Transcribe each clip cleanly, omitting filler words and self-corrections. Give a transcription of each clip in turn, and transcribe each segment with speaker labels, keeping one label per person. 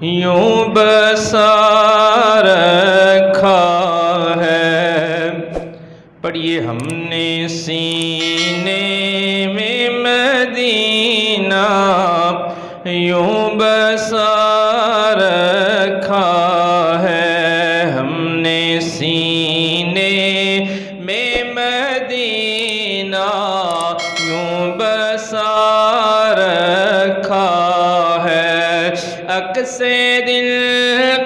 Speaker 1: یوں بسا رکھا ہے۔ پڑھیے ہم نے سینے میں مدینہ یوں بسا رکھا ہے۔ ہم نے سینے میں مدینہ یوں بسا رکھا ہے۔ عکس دل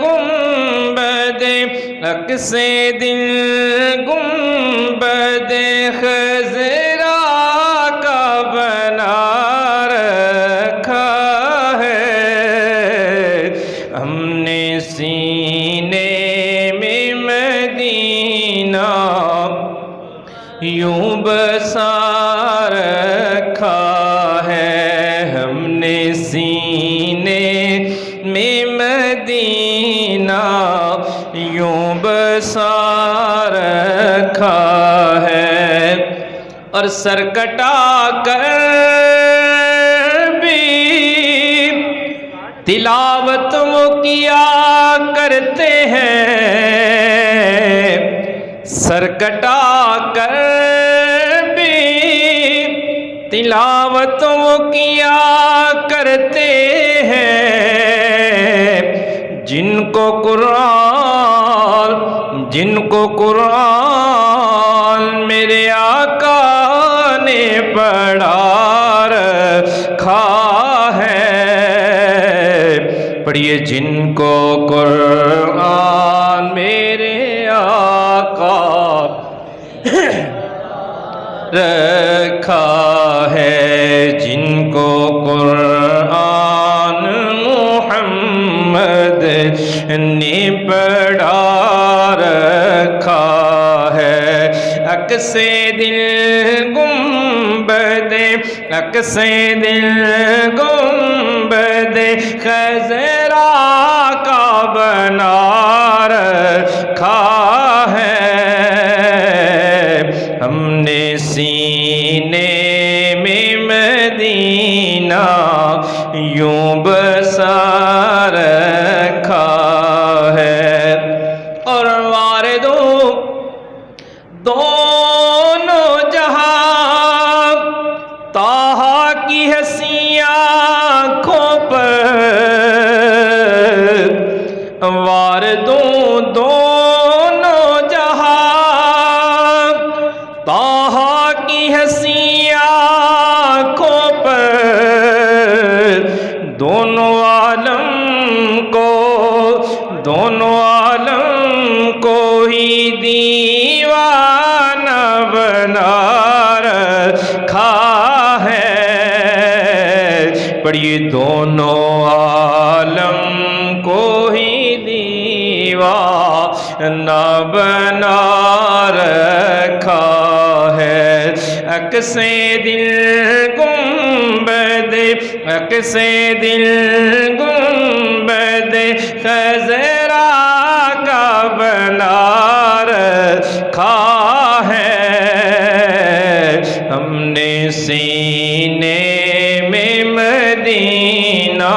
Speaker 1: گنبد خضرا کا بنا رکھا ہے۔ ہم نے سینے میں مدینہ یوں بسا رکھا ہے۔ ہم نے سینے میں مدینہ یوں بسا رکھا ہے۔ اور سر کٹا کر بھی تلاوت وہ کیا کرتے ہیں۔ سر کٹا کر بھی تلاوت وہ کیا کرتے ہیں۔ جن کو قرآن میرے آقا نے پڑھا رکھا ہے۔ پڑھیے جن کو قرآن میرے آقا رکھا ہے۔ جن کو قرآن محمد نے پڑھا رکھا ہے۔ عکس دل گنبد خضرا کا بنا رکھا ہے۔ ہم نے سینے میں مدینہ یوں بسا رکھا ہے۔ اور واردوں دونوں جہاں طٰہٰ کی حسین آنکھوں پر۔ واردوں دونوں جہاں طٰہٰ کی حسین آنکھوں پر۔ دونوں عالم کو ہی دیوانہ بنا رکھا ہے۔ پڑھیے دونوں عالم کو ہی دیوانہ بنا رکھا ہے۔ عکس دل گنبد خضرا کا بنا رکھا ہے۔ ہم نے سینے میں مدینہ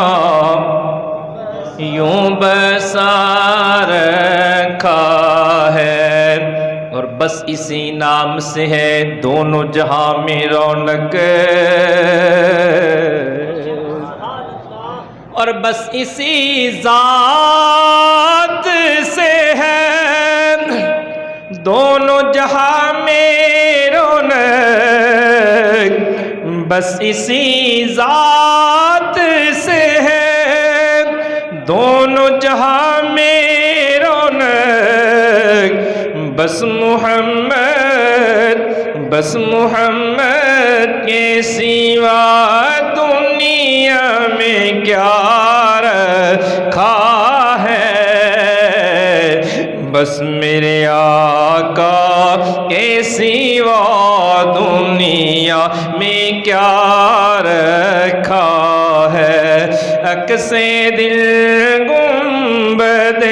Speaker 1: یوں بسا رکھا ہے۔ اور بس اسی نام سے ہے دونوں جہاں میں رونق۔ اور بس اسی ذات سے ہے دونوں جہاں میں رونق۔ بس اسی ذات سے ہے دونوں جہاں میں رونق۔ بس محمد کے سوا دنیا میں کیا رکھا ہے۔ بس میرے آقا کے سوا دنیا میں کیا رکھا ہے۔ عکس دل گنبد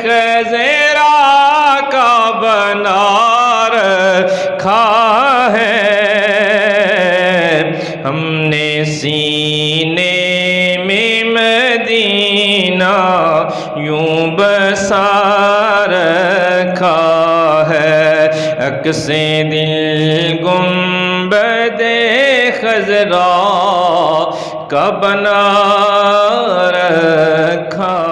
Speaker 1: خضرا کا بنا رکھا ہے۔ مدینہ یوں بسا رکھا ہے، عکس دل گنبد خضرا کا بنا رکھا